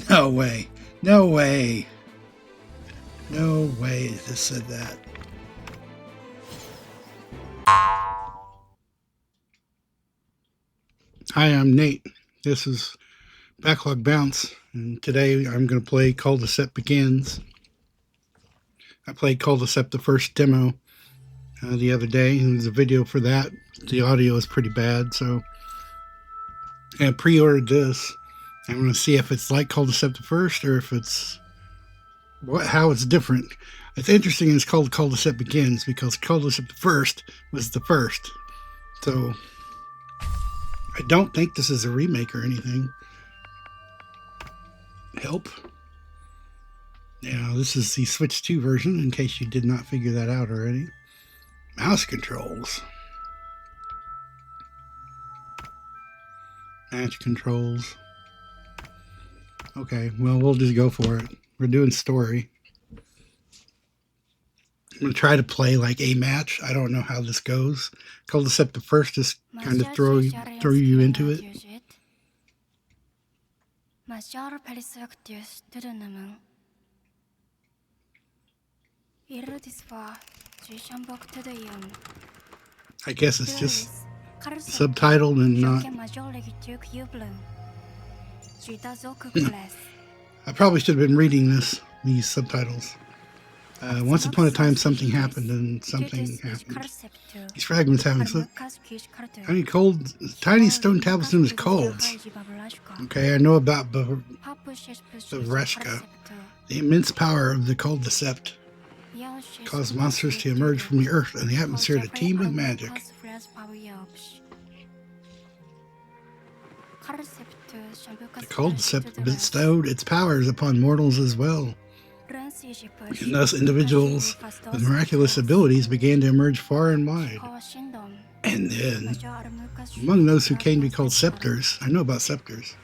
No way. No way. No way this said that. Hi, I'm Nate. This is Backlog Bounce, and today I'm going to play Culdcept Begins. I played Culdcept the First demo the other day, and there's a video for that. The audio is pretty bad, so I pre-ordered this. I'm going to see if it's like Culdcept the First or if it's how it's different. It's interesting it's called Culdcept Begins because Culdcept the First was the first. So I don't think this is a remake or anything. Help. Yeah, this is the Switch 2 version, in case you did not figure that out already. Mouse controls. Match controls. Okay, well, we'll just go for it. We're doing story. I'm going to try to play like a match. I don't know how this goes. Culdcept the First just kind of throw you into it. I guess it's just subtitled and not. I probably should have been reading these subtitles. Once upon a time, something happened, and something happened. These fragments haven't. Tiny stone tablets known as colds. Okay, I know about Bavreshka. The immense power of the Culdcept caused monsters to emerge from the earth and the atmosphere to teem with magic. The Culdcept bestowed its powers upon mortals as well. And thus individuals with miraculous abilities began to emerge far and wide. And then, among those who came to be called scepters, I know about scepters,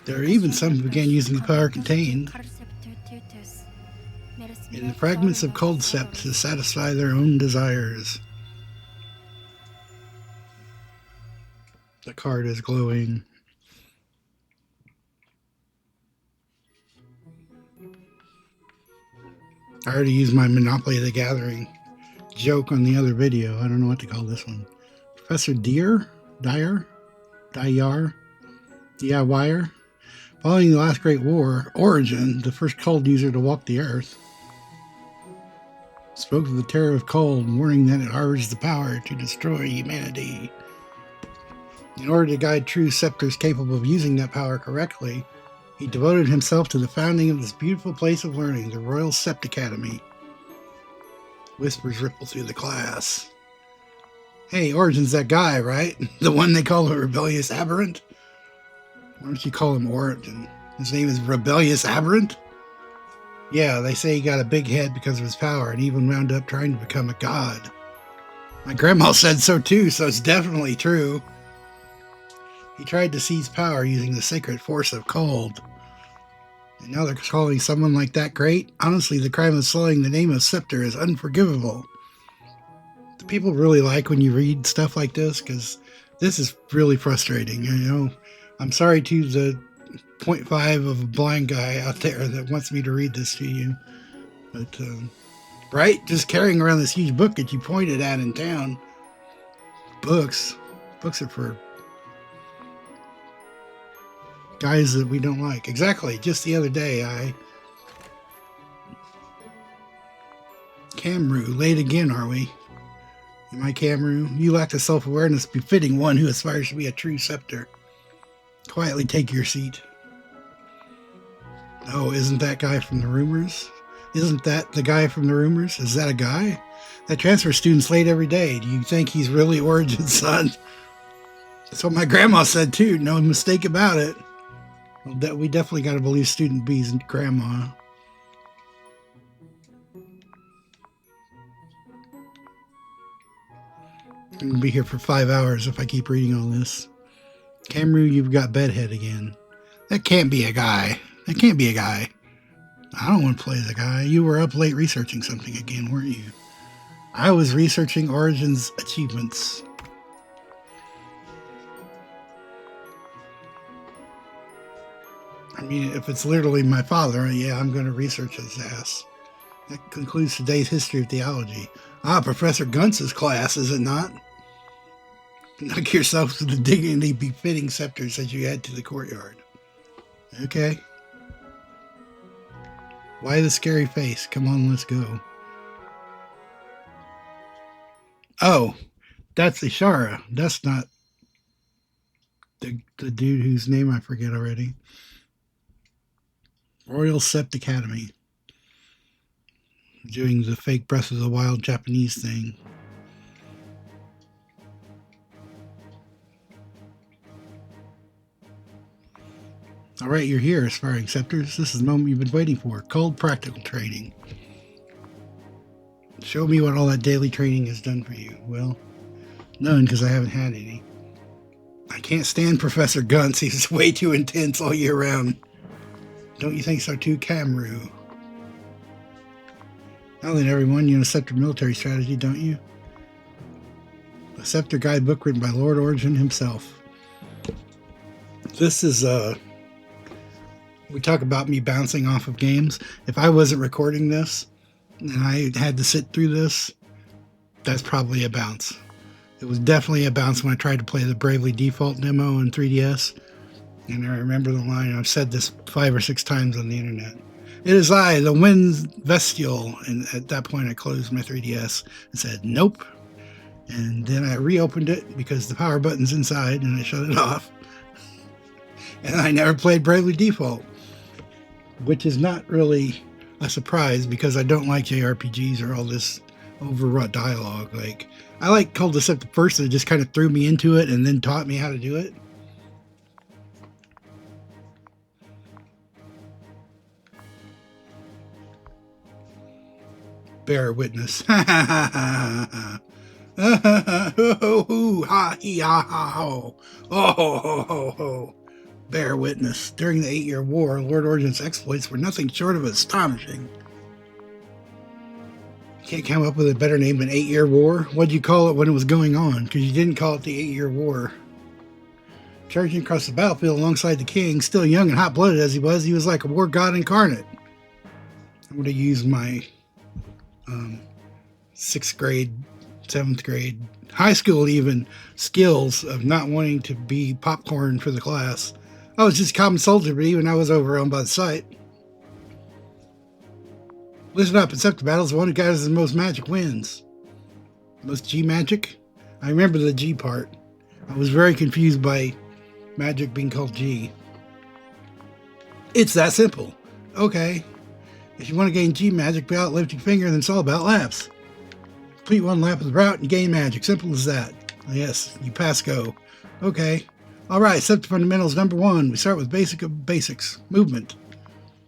there are even some who began using the power contained in the fragments of Culdcept to satisfy their own desires. The card is glowing. I already used my Monopoly the Gathering joke on the other video. I don't know what to call this one. Professor Dyer? Following the last Great War, Origin, the first Culd user to walk the earth, spoke of the terror of Culd, warning that it harbors the power to destroy humanity. In order to guide true scepters capable of using that power correctly, he devoted himself to the founding of this beautiful place of learning, the Royal Sept Academy. Whispers ripple through the class. Hey, Origin's that guy, right? The one they call a rebellious aberrant? Why don't you call him Origin? His name is Rebellious Aberrant? Yeah, they say he got a big head because of his power and even wound up trying to become a god. My grandma said so too, so it's definitely true. He tried to seize power using the sacred force of Culd. And now they're calling someone like that great? Honestly, the crime of sullying the name of Scepter is unforgivable. Do people really like when you read stuff like this? Because this is really frustrating. You know, I'm sorry to the 0.5 of a blind guy out there that wants me to read this to you. But, right? Just carrying around this huge book that you pointed at in town. Books are for guys that we don't like. Exactly. Just the other day, Camru, late again, are we? Am I Camru? You lack the self-awareness befitting one who aspires to be a true scepter. Quietly take your seat. Oh, isn't that guy from the rumors? Isn't that the guy from the rumors? Is that a guy? That transfer student's late every day. Do you think he's really Origin's son? That's what my grandma said too. No mistake about it. Well, we definitely got to believe Student B's grandma. I'm going to be here for 5 hours if I keep reading all this. Camru, you've got bedhead again. That can't be a guy. That can't be a guy. I don't want to play the guy. You were up late researching something again, weren't you? I was researching Origin's achievements. I mean, if it's literally my father, yeah, I'm going to research his ass. That concludes today's history of theology. Ah, Professor Guntz's class, is it not? Knock yourself to the dignity befitting scepters as you head to the courtyard. Okay. Why the scary face? Come on, let's go. Oh, that's Ishara. That's not the dude whose name I forget already. Royal Sept Academy. Doing the fake Breath of the Wild Japanese thing. Alright, you're here, aspiring scepters. This is the moment you've been waiting for. Cold practical training. Show me what all that daily training has done for you. Well, none, because I haven't had any. I can't stand Professor Guntz. He's way too intense all year round. Don't you think so too, Camru? Now then, everyone, you know Scepter military strategy, don't you? A Scepter guidebook written by Lord Origin himself. This is, we talk about me bouncing off of games. If I wasn't recording this, and I had to sit through this, that's probably a bounce. It was definitely a bounce when I tried to play the Bravely Default demo on 3DS. And I remember the line, I've said this 5 or 6 times on the internet. It is I, the Wind Vestial. And at that point I closed my 3DS and said, nope. And then I reopened it because the power button's inside and I shut it off. And I never played Bravely Default, which is not really a surprise because I don't like JRPGs or all this overwrought dialogue. Like, I like Culdcept the First that just kind of threw me into it and then taught me how to do it. Bear witness. Ha ha ha ha ha. Oh. Bear witness. During the 8-Year War, Lord Origin's exploits were nothing short of astonishing. Can't come up with a better name than 8-Year War? What'd you call it when it was going on? Because you didn't call it the 8-Year War. Charging across the battlefield alongside the king, still young and hot-blooded as he was like a war god incarnate. I'm going to use my 6th grade, 7th grade, high school even, skills of not wanting to be popcorn for the class. I was just a common soldier, but even I was overwhelmed by the sight. Listen up, Scepter battles, the one who gathers the most magic wins. Most G magic? I remember the G part. I was very confused by magic being called G. It's that simple. Okay. If you want to gain G magic without lifting finger, then it's all about laps. Complete 1 lap of the route and gain magic. Simple as that. Yes, you pass go. Okay. Alright, Scepter fundamentals number 1. We start with basic of basics. Movement.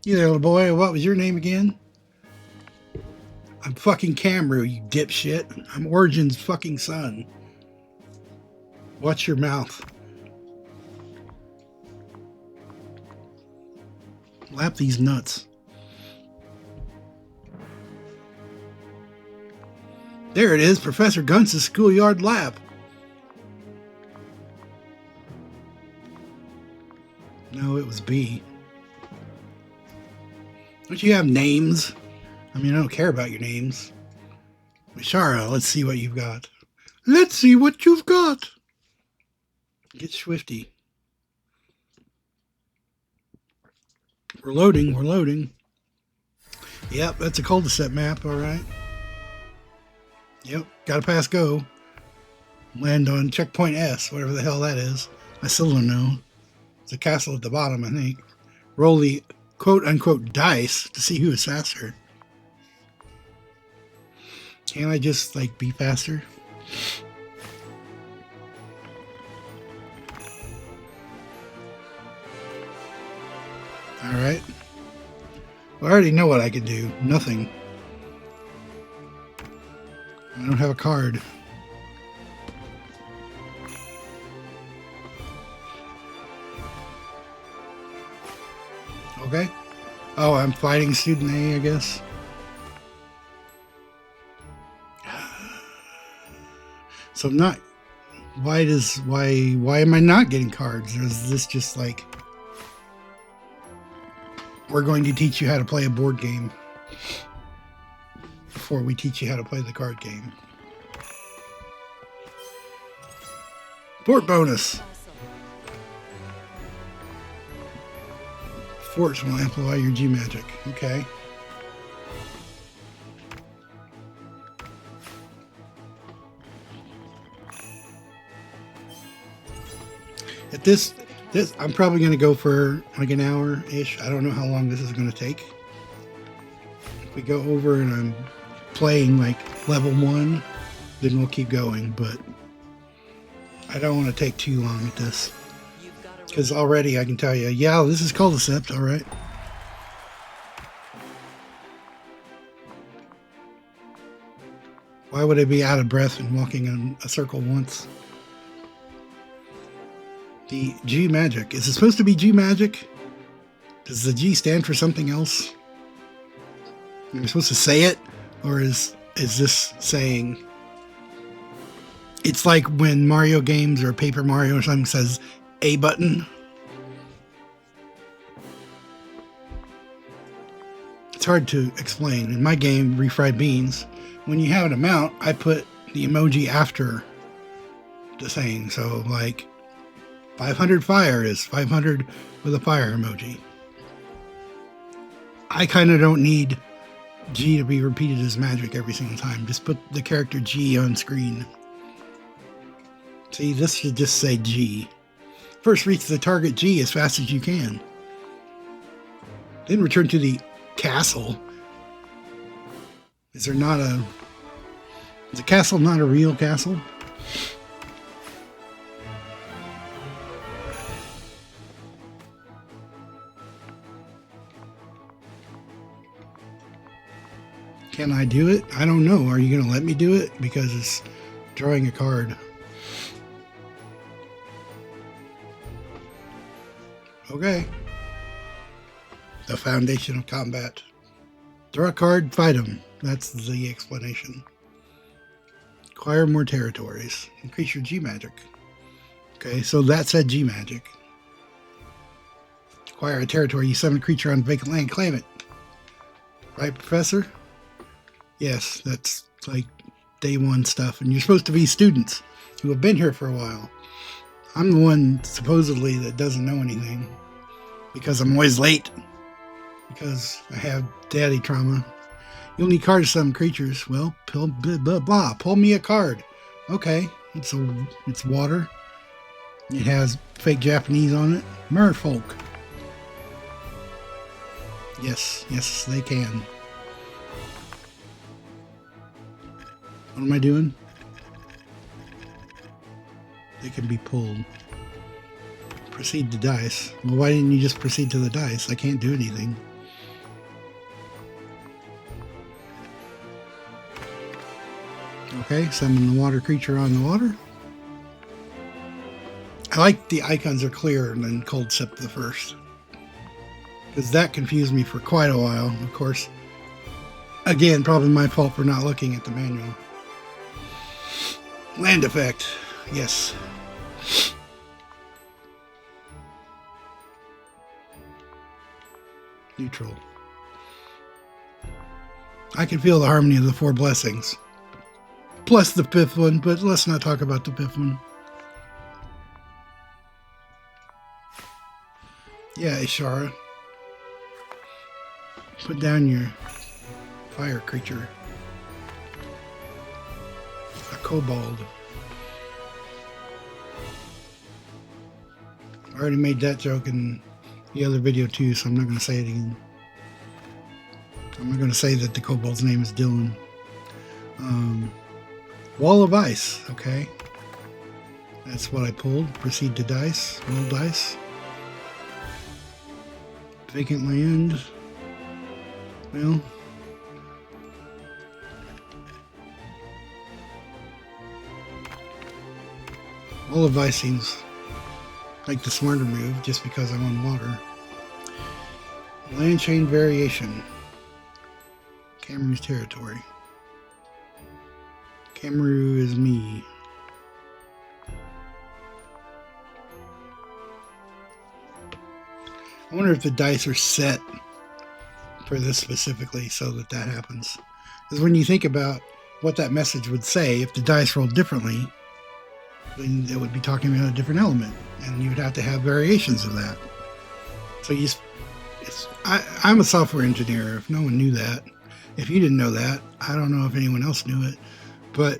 You there, little boy. What was your name again? I'm fucking Camru, you dipshit. I'm Origin's fucking son. Watch your mouth. Lap these nuts. There it is, Professor Guntz's schoolyard lap. No, it was B. Don't you have names? I mean, I don't care about your names. Shara, let's see what you've got. Let's see what you've got. Get swifty. We're loading. Yep, that's a Culdcept map, alright. Yep, gotta pass go. Land on checkpoint S, whatever the hell that is. I still don't know. It's a castle at the bottom, I think. Roll the quote-unquote dice to see who is faster. Can't I just, like, be faster? Alright. Well, I already know what I can do. Nothing. I don't have a card. Okay. Oh, I'm fighting student A, I guess. So I'm not. Why am I not getting cards? Or is this just like? we're going to teach you how to play a board game before we teach you how to play the card game. Fort bonus. Forts will amplify your G magic. Okay. At this I'm probably going to go for like an hour-ish. I don't know how long this is going to take. If we go over and I'm playing like level 1, then we'll keep going, but I don't want to take too long at this. Because already I can tell you, yeah, this is Culdcept, alright. Why would I be out of breath and walking in a circle once? The G magic. Is it supposed to be G magic? Does the G stand for something else? Am I supposed to say it? Or is this saying... It's like when Mario games or Paper Mario or something says A button. It's hard to explain. In my game, Refried Beans, when you have an amount, I put the emoji after the saying. So like 500 fire is 500 with a fire emoji. I kind of don't need G to be repeated as magic every single time. Just put the character G on screen. See, this should just say G. First, reach the target G as fast as you can. Then return to the castle. Is the castle not a real castle? Can I do it? I don't know. Are you going to let me do it? Because it's drawing a card. Okay. The foundation of combat. Draw a card, fight him. That's the explanation. Acquire more territories. Increase your G magic. Okay, so that said G magic. Acquire a territory. You summon a creature on vacant land. Claim it. Right, Professor? Yes, that's like day one stuff. And you're supposed to be students who have been here for a while. I'm the one, supposedly, that doesn't know anything. Because I'm always late. Because I have daddy trauma. You'll need cards to summon creatures. Well, blah, blah, blah. Pull me a card. Okay. It's water. It has fake Japanese on it. Merfolk. Yes, they can. What am I doing? They can be pulled. Proceed to dice. Well, why didn't you just proceed to the dice? I can't do anything. Okay, summon the water creature on the water. I like the icons are clearer than Culdcept the First. Because that confused me for quite a while, of course. Again, probably my fault for not looking at the manual. Land effect. Yes. Neutral. I can feel the harmony of the 4 blessings. Plus the 5th one, but let's not talk about the 5th one. Yeah, Ishara. Put down your fire creature. A kobold. I already made that joke in the other video too, so I'm not going to say it again. I'm not going to say that the kobold's name is Dylan. Wall of Ice, okay. That's what I pulled. Proceed to dice. Roll dice. Vacant land. Well. Wall of Ice seems like the smarter move just because I'm on water. Land chain variation. Cameru's territory. Cameru is me. I wonder if the dice are set for this specifically so that happens. Because when you think about what that message would say, if the dice rolled differently, then it would be talking about a different element, and you would have to have variations of that. So I'm a software engineer, if no one knew that. If you didn't know that, I don't know if anyone else knew it, but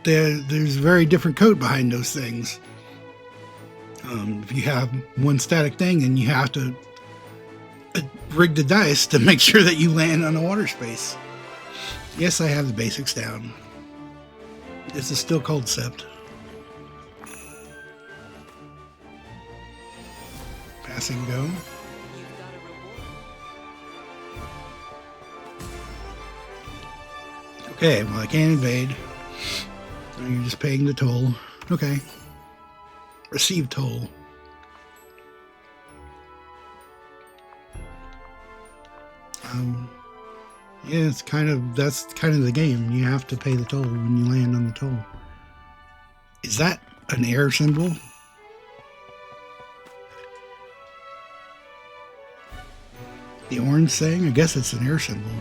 there's very different code behind those things. If you have one static thing, and you have to rig the dice to make sure that you land on a water space. Yes, I have the basics down. This is still Culdcept. Passing go. Okay, well I can't invade. You're just paying the toll. Okay. Receive toll. Yeah, that's kind of the game. You have to pay the toll when you land on the toll. Is that an air symbol? The orange thing? I guess it's an air symbol.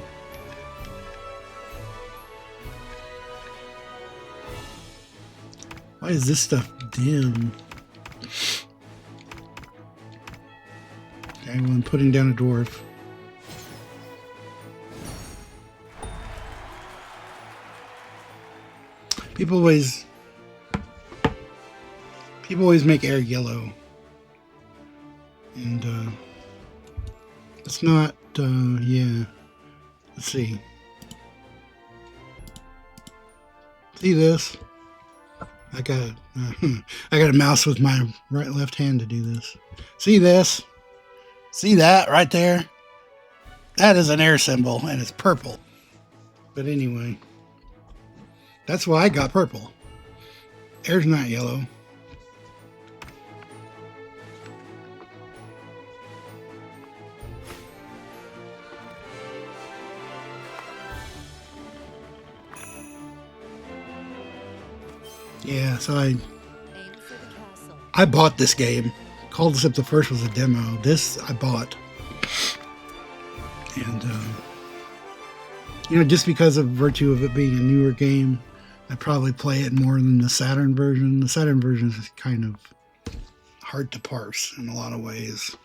Why is this stuff dim? Okay, well, I'm putting down a dwarf. People always make air yellow, and it's not. Yeah. Let's see. See this? I got a mouse with my left hand to do this. See this? See that right there? That is an air symbol, and it's purple. But anyway, that's why I got purple. Air's not yellow. Yeah, so I bought this game. Culdcept the First was a demo. This I bought. And, just because of virtue of it being a newer game, I'd probably play it more than the Saturn version. The Saturn version is kind of hard to parse in a lot of ways.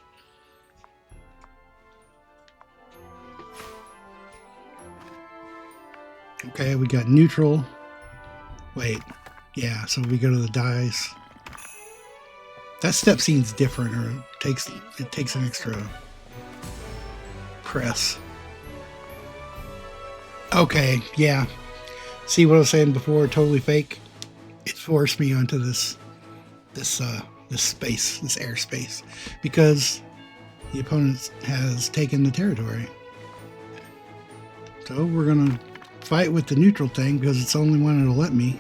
Okay, we got neutral. Wait. Yeah, so we go to the dice. That step seems different, or it takes an extra press. Okay, yeah. See what I was saying before? Totally fake. It forced me onto this space, this airspace, because the opponent has taken the territory. So we're gonna fight with the neutral thing because it's the only one that'll let me.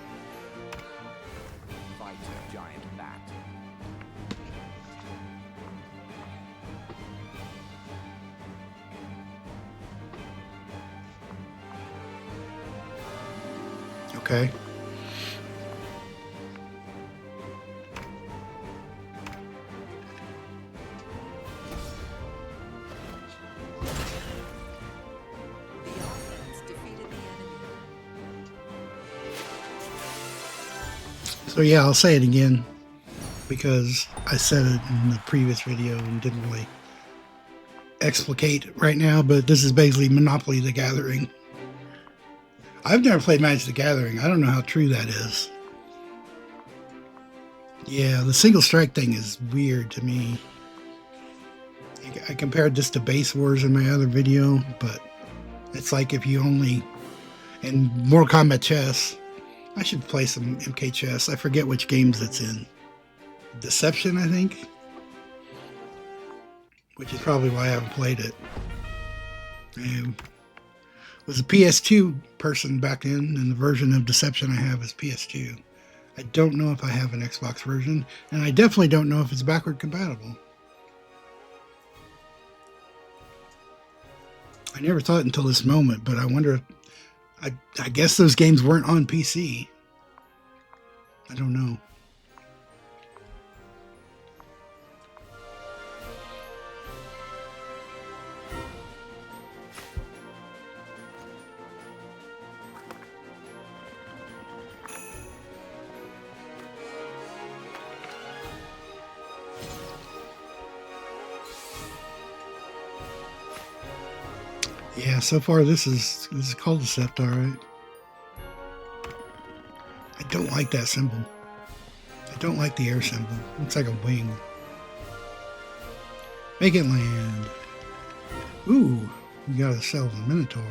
Okay. So yeah, I'll say it again because I said it in the previous video and didn't really explicate right now, but this is basically Monopoly the Gathering. I've never played Magic the Gathering. I don't know how true that is. Yeah, the single strike thing is weird to me. I compared this to Base Wars in my other video, but it's like if you only... In Mortal Kombat Chess, I should play some MK Chess. I forget which games it's in. Deception, I think? Which is probably why I haven't played it. Was a PS2 person back then, and the version of Deception I have is PS2. I don't know if I have an Xbox version, and I definitely don't know if it's backward compatible. I never thought until this moment, but I wonder if... I guess those games weren't on PC. I don't know. Yeah, so far this is Culdcept, alright. I don't like that symbol. I don't like the air symbol. Looks like a wing. Make it land. Ooh, we got ourselves a Minotaur.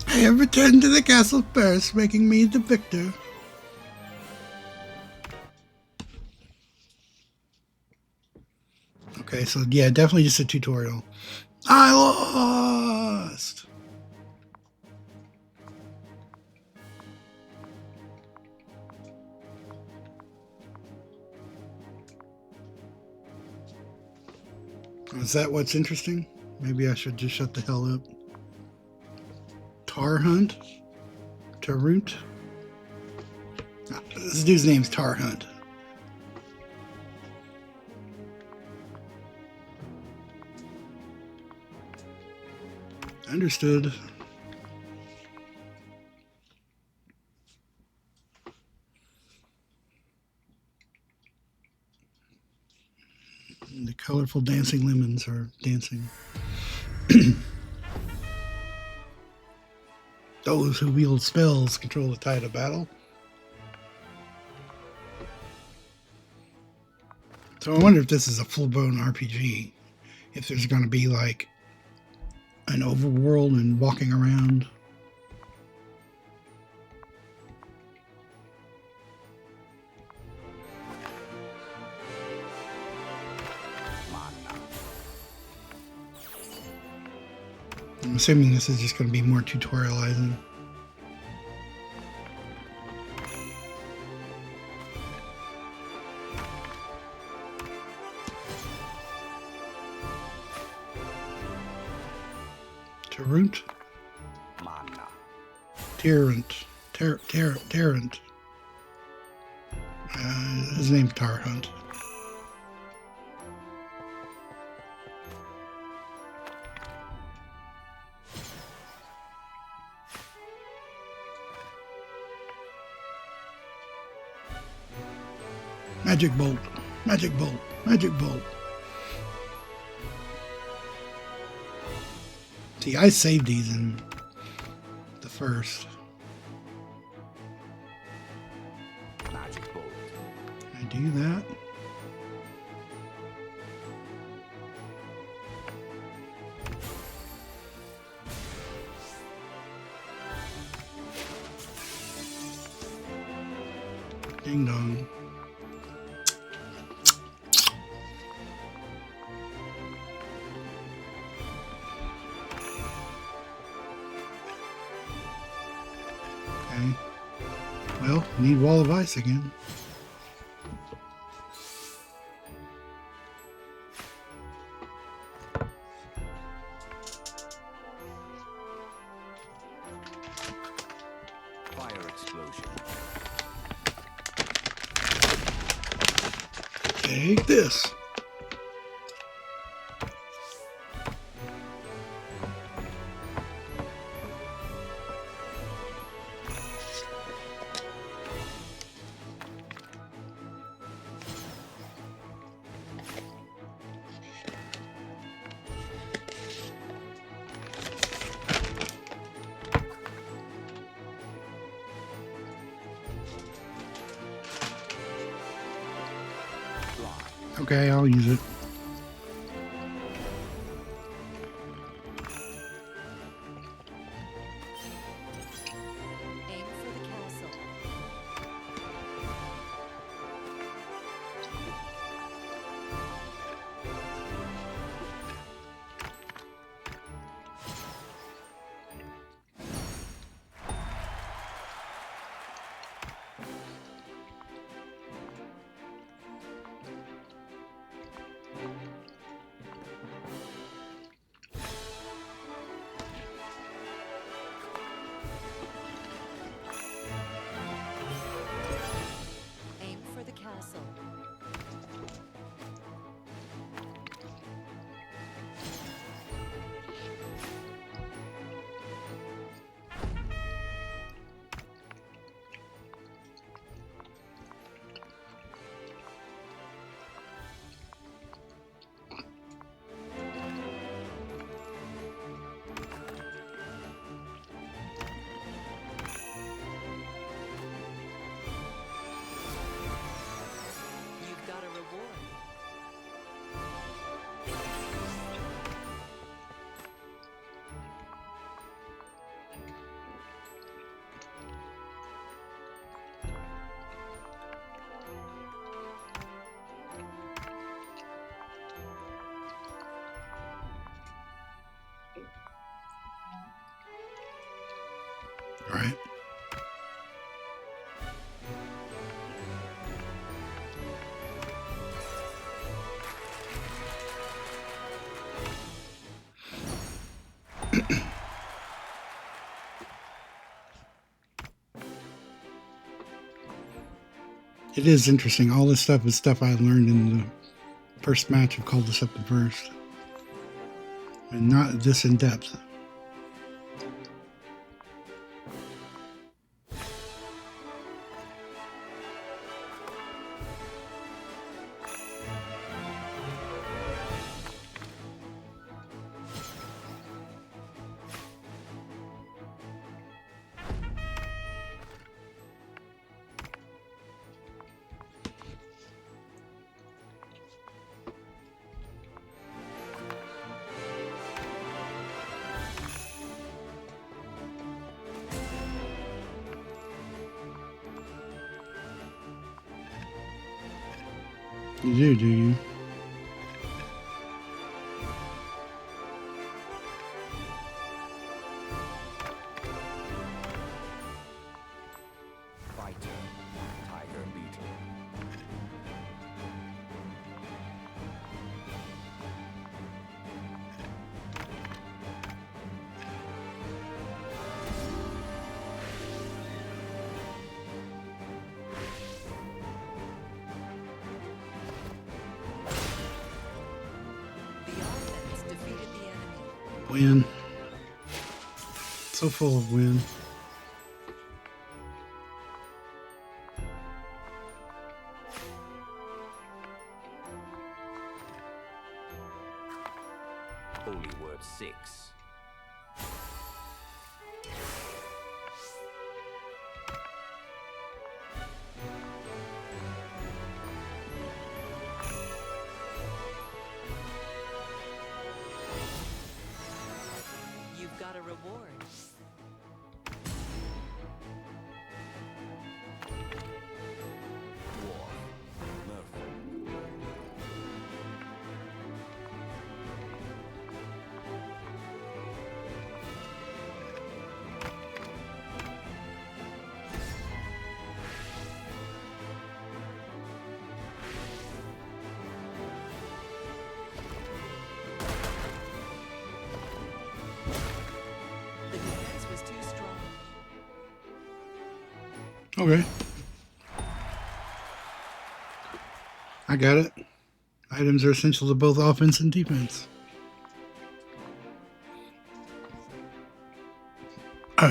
I have returned to the castle first, making me the victor. Okay, so yeah, definitely just a tutorial. I lost! Is that what's interesting? Maybe I should just shut the hell up. Tar Hunt? Tarut? This dude's name's Tar Hunt. Understood. The colorful dancing lemons are dancing. Those who wield spells control the tide of battle. So I wonder if this is a full-blown RPG. If there's going to be like an overworld and walking around. I'm assuming this is just going to be more tutorializing. Tarut? Tyrant. His name's Tar Hunt. Magic bolt, magic bolt, magic bolt. See, I saved these in the first. Magic bolt. Can I do that? Ding dong. Okay. Well, need wall of ice again. Fire explosion. Take this. Okay, I'll use it. Aim for the castle. Right. It is interesting. All this stuff is stuff I learned in the first match of Culdcept the First. And not this in depth. You do you? Fight. Tiger beetle. The offense defeated the enemy. Win. So full of win. Holy word 6. You've got a reward. Dwarf. Merfolk. The defense was too strong. Okay. I got it. Items are essential to both offense and defense. Uh,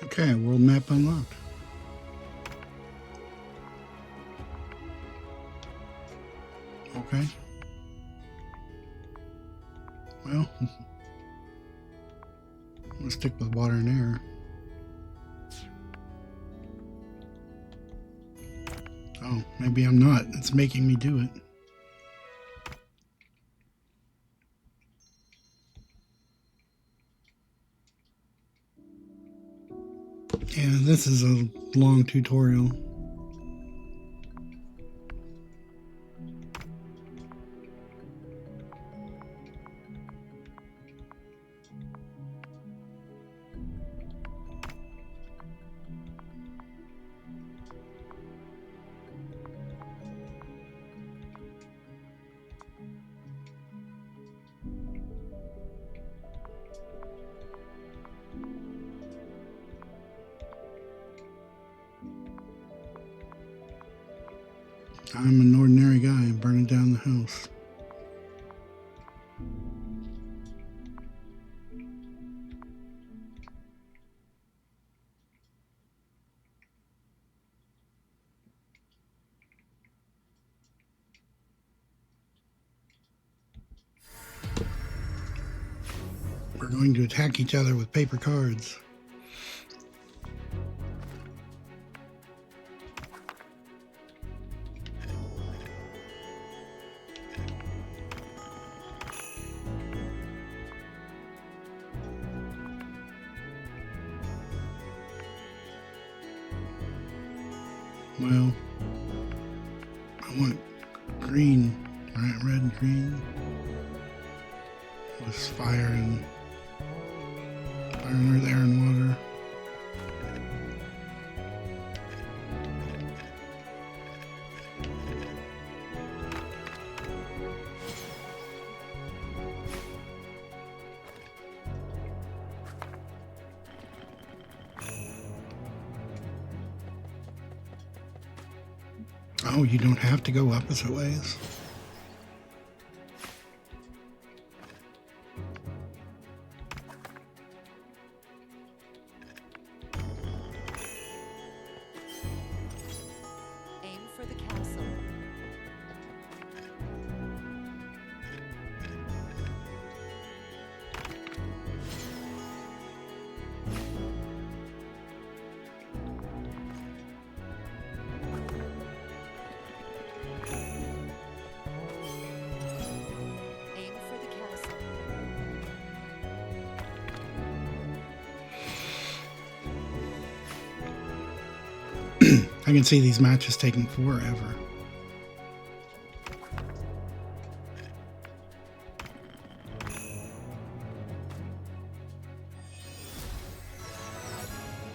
okay, world map unlocked. Okay. Well, let's stick with water and air. Oh, maybe I'm not. It's making me do it. Yeah, this is a long tutorial. I'm an ordinary guy burning down the house. We're going to attack each other with paper cards. Well, I want green, right? Red and green. With fire and earth, air, and water. Oh, you don't have to go opposite ways. Aim for the castle. Aim for the castle. I can see these matches taking forever.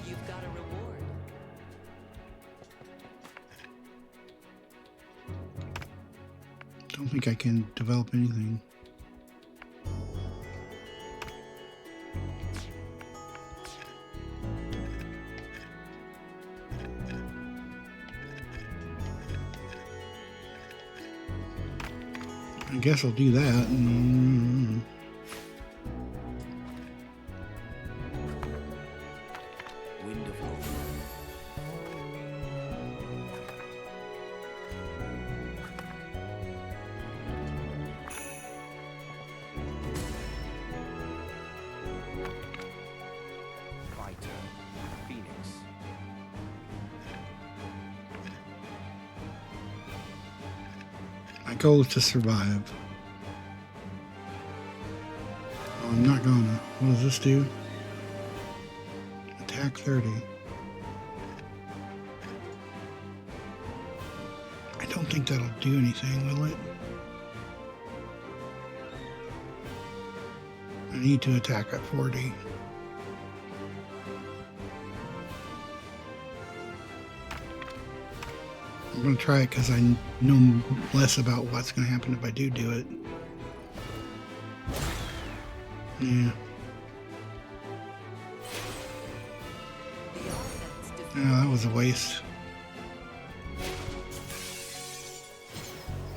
You've got a reward. Don't think I can develop anything. I guess I'll do that. Wind of hope. Fighter. Phoenix. My goal is to survive. Oh, I'm not gonna. What does this do? Attack 30. I don't think that'll do anything, will it? I need to attack at 40. I'm going to try it because I know less about what's going to happen if I do it. Yeah. The offense defeated. Yeah, that was a waste.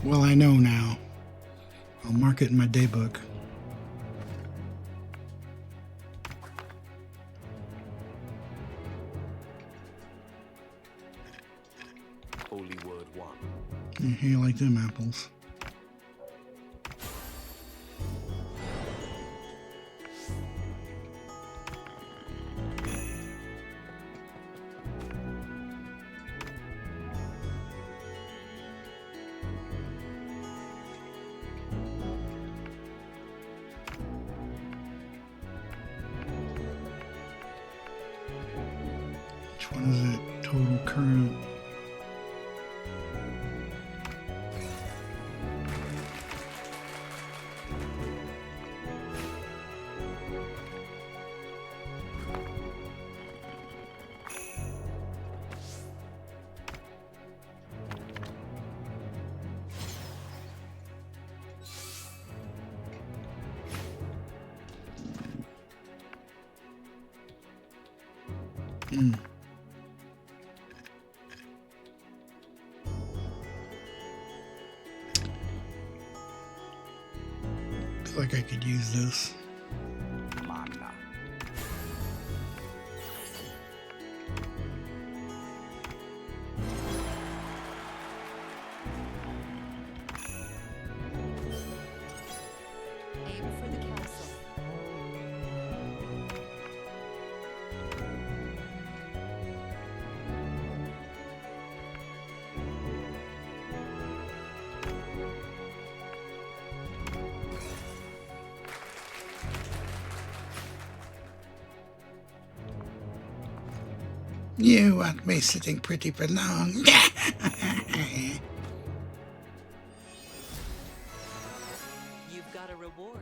Well, I know now. I'll mark it in my daybook. Holy word 1. Yeah, you like them apples. Which one is it? Total current. feel like I could use this. Mana. Aim for the castle. You want me sitting pretty for long? You've got a reward.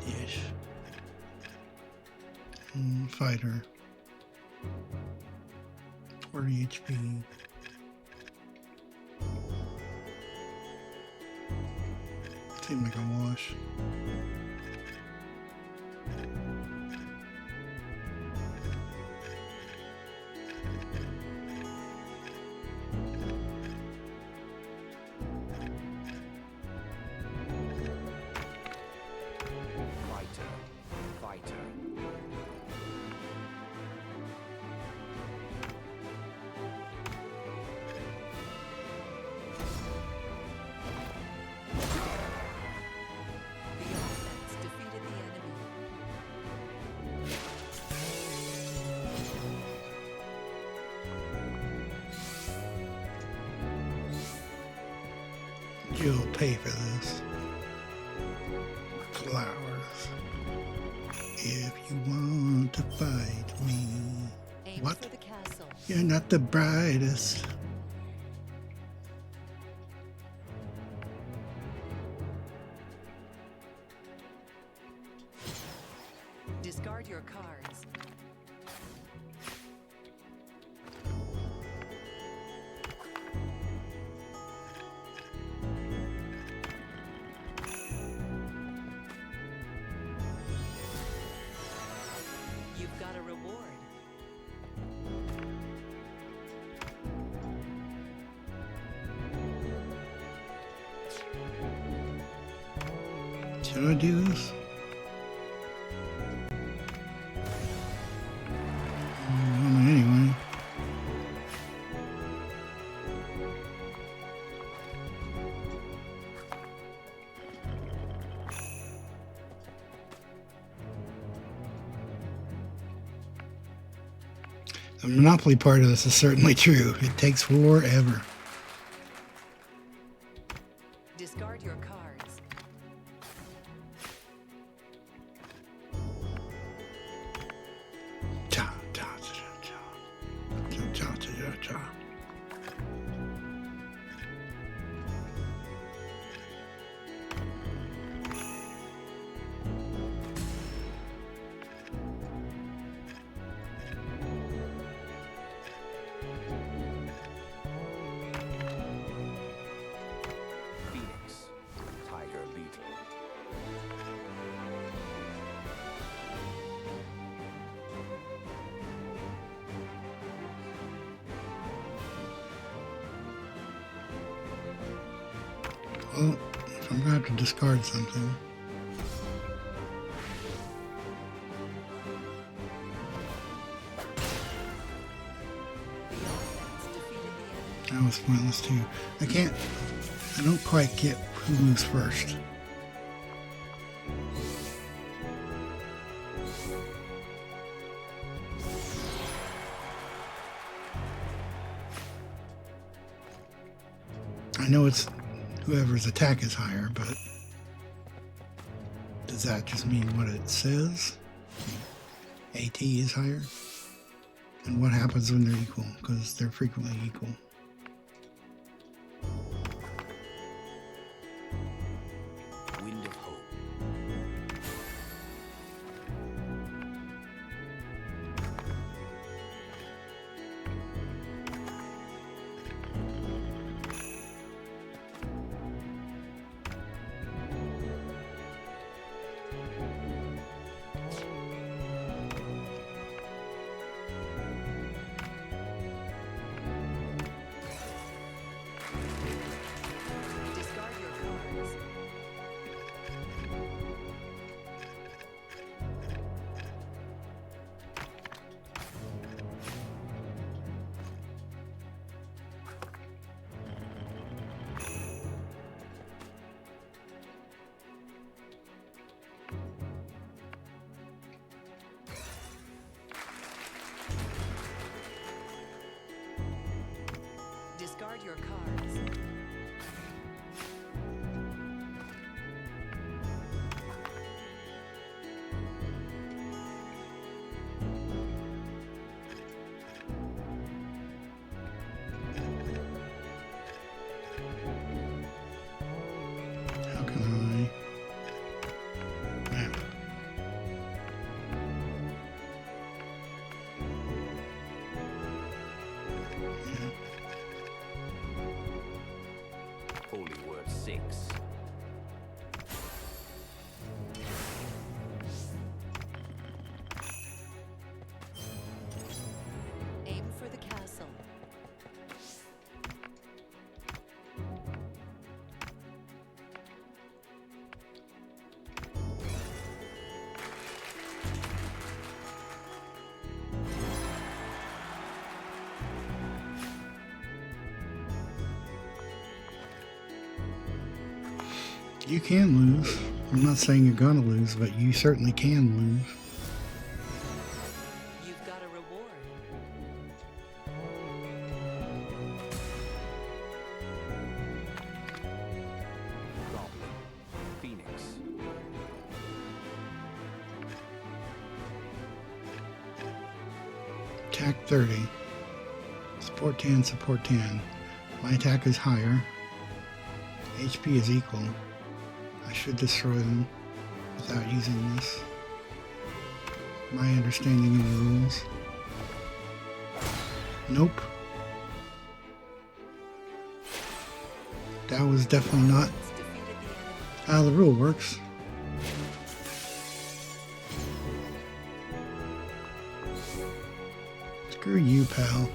Yes. Fighter. 40 HP. Seemed like a wash. Fighter. Fighter. The offense defeated the enemy. You'll pay for this. Flowers. If you want to fight me. Aim What? for the castle. You're not the brightest. Discard your cards. You've got a reward. Should I do this? Anyway. The Monopoly part of this is certainly true. It takes forever. Discard your cards. Cha cha cha cha cha cha cha cha. Phoenix. Tiger beetle. Well, I'm gonna have to discard something. The offense defeated the enemy. That was pointless too. I don't quite get who moves first. I I know it's whoever's attack is higher, but does that just mean what it says? AT is higher? And what happens when they're equal? Because they're frequently equal. Wind of hope. Discard your cards. Discard your cards. How can I? Map. Yeah. Holy word 6. Aim for the castle. You can lose. I'm not saying you're gonna lose, but you certainly can lose. You've got a reward. Goblin. Phoenix. Attack 30. Support 10, support 10. My attack is higher. HP is equal. I should destroy them without using this. My understanding of the rules. Nope. That was definitely not It's defeated the enemy. how the rule works. Screw you, pal.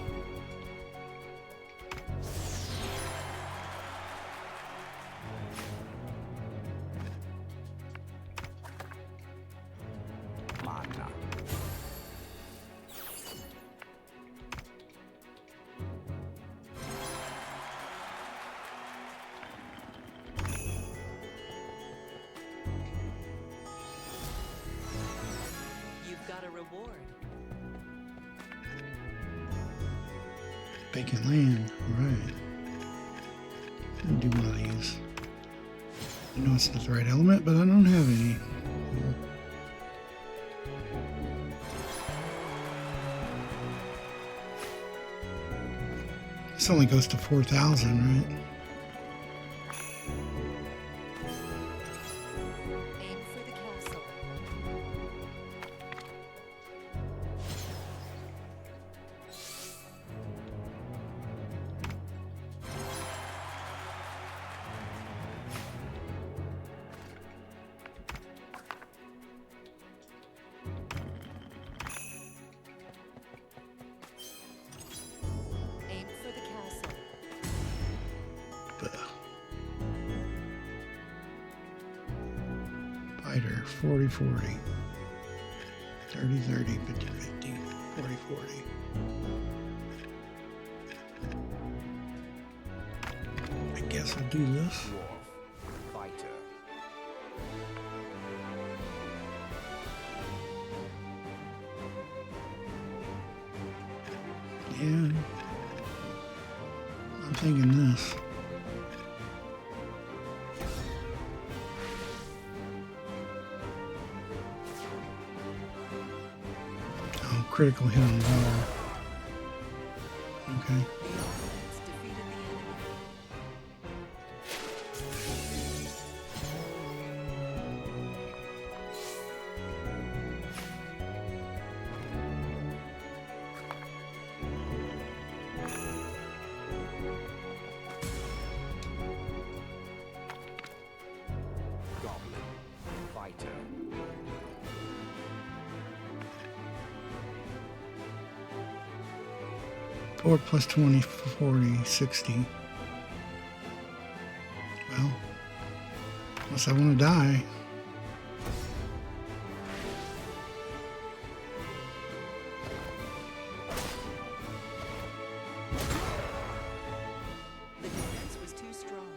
Mana. You've got a reward. Vacant land. Alright. I'll do one of these. I know it's not the right element, but I don't have any. This only goes to 4,000, right? Aim for the castle. Aim for the castle. Fighter, 40 40. 30 30, 50 50, 40 40. I guess I'll do this. Dwarf. Fighter. Yeah. I'm thinking this. critical hit on the wall. Okay. The offense defeated the enemy. Goblin. Fighter. 4 plus 20, 40, 60. Well, unless I want to die. The defense was too strong.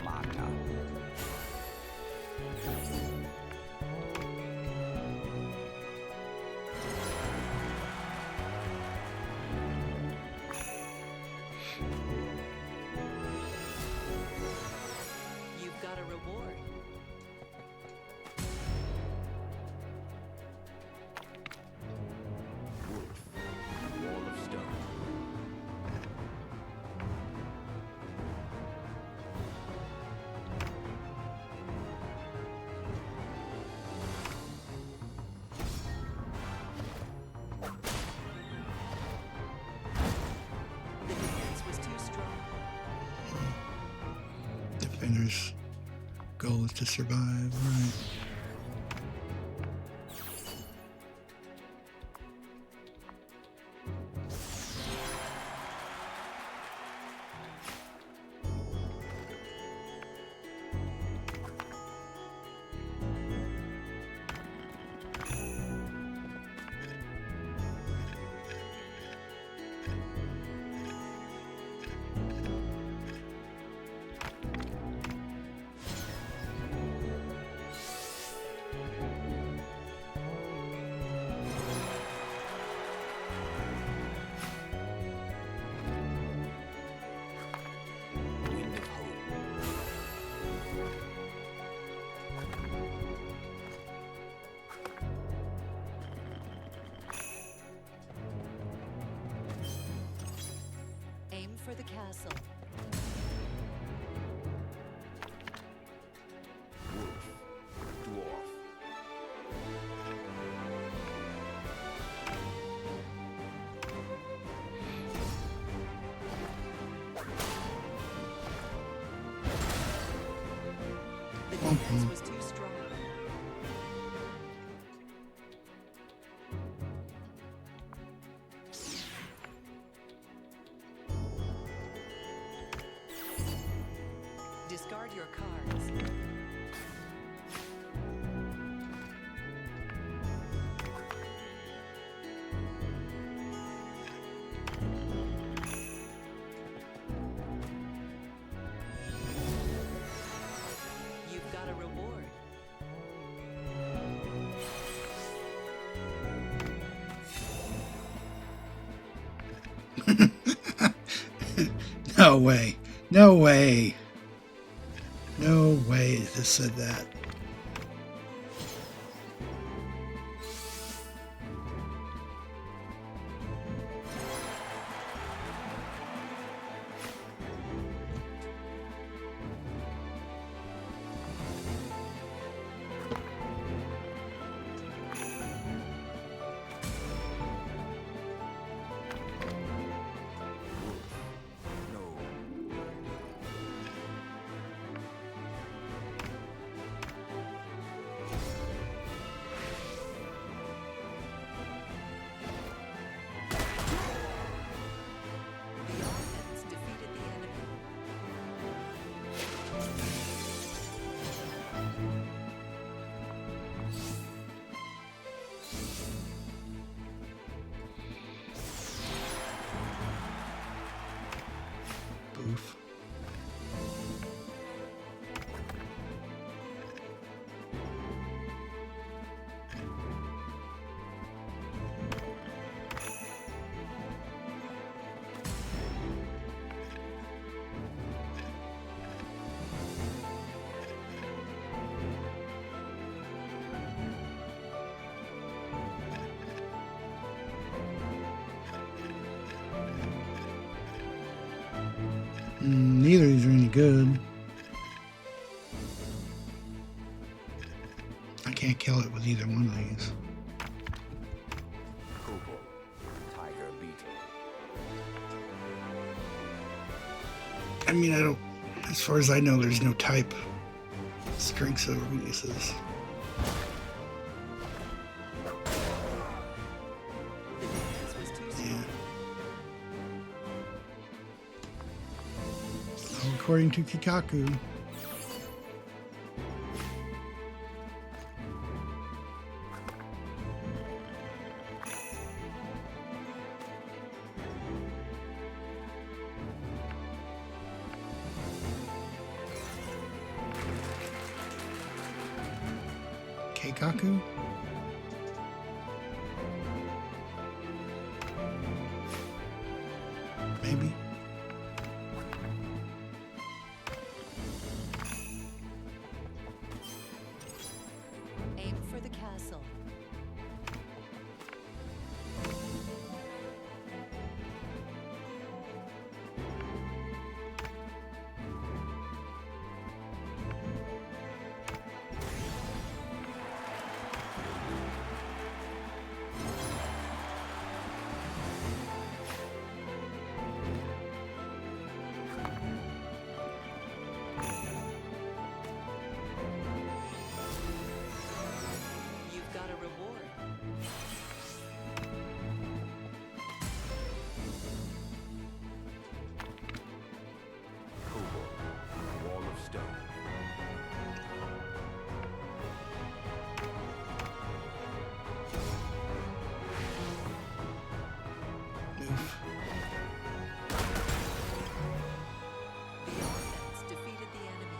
Marker. You've got a reward. Wolf. Wall of stone. The defense was too strong. Defender's goal is to survive. Right. Wind of hope. Aim for the castle. Wolf. Dwarf. The defense was too strong. Discard your cards. You've got a reward. No way. No way. No way this said that. No. Neither of these are any good. I can't kill it with either one of these. Kobold. Tiger beetle. I mean, I don't. As far as I know, there's no type strengths or weaknesses. The defense was too strong. Yeah. According to Kikaku. Keikaku? Maybe. Aim for the castle. You've got a reward. Kobold. Wall of stone. Oof. The offense defeated the enemy.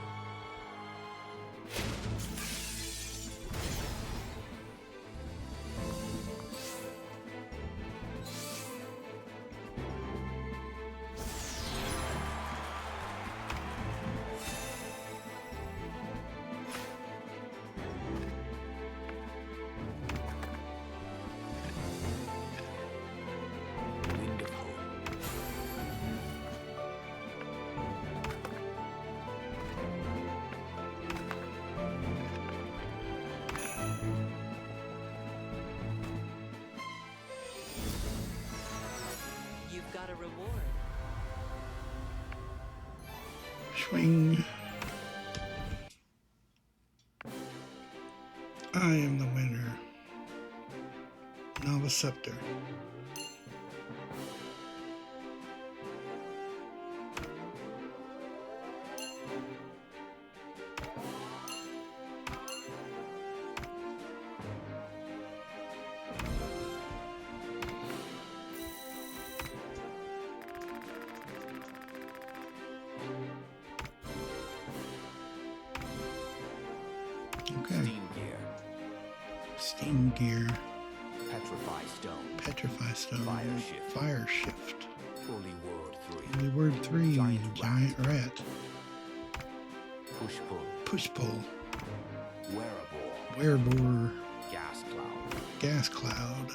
Wind of hope. You've got a reward. Swing. I am the winner. Nova Scepter. Okay. Steam gear. Steam gear. Petrify stone. Petrify stone. Fire shift. Fire shift. Holy word 3. Only word 3. Giant Giant rat. Push pull. Push pull. Wearable. Werebore. Gas cloud. Gas cloud.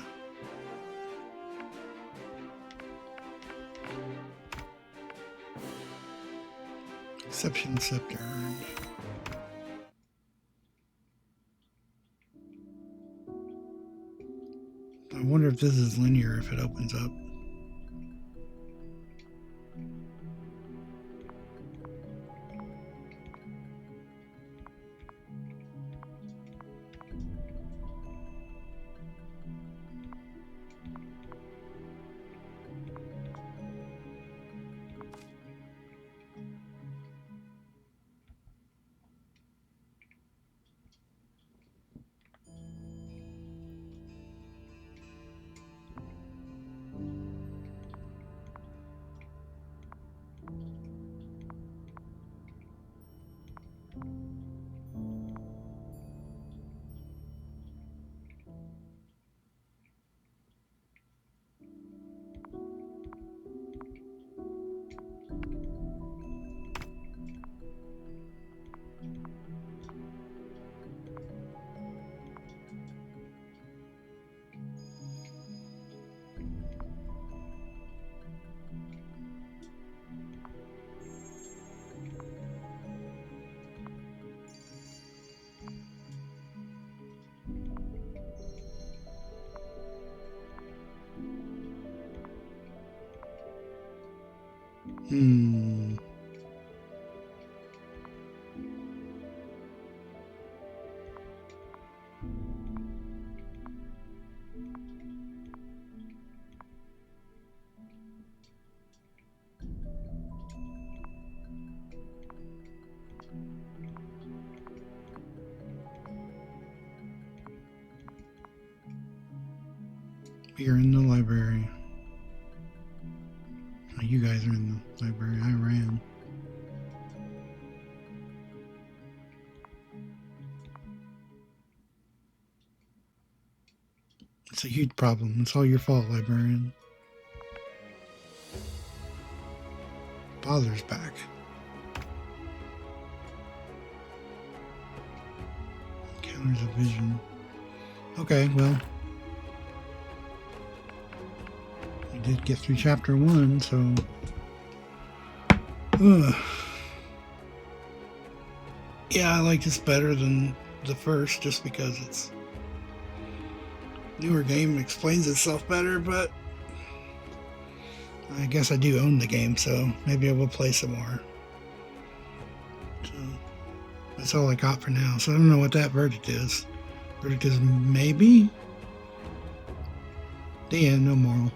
Exception scepter earned. I wonder if this is linear if it opens up. Hmm. You're in the library. Oh, you guys are in the library. I ran. It's a huge problem. It's all your fault, librarian. Father's back. Encounters a vision. Okay, well. We did get through chapter 1, so. Yeah, I like this better than the first just because it's newer game, explains itself better, but I guess I do own the game, so maybe I will play some more. So that's all I got for now. So I don't know what that verdict is. Verdict is maybe. The end, no moral.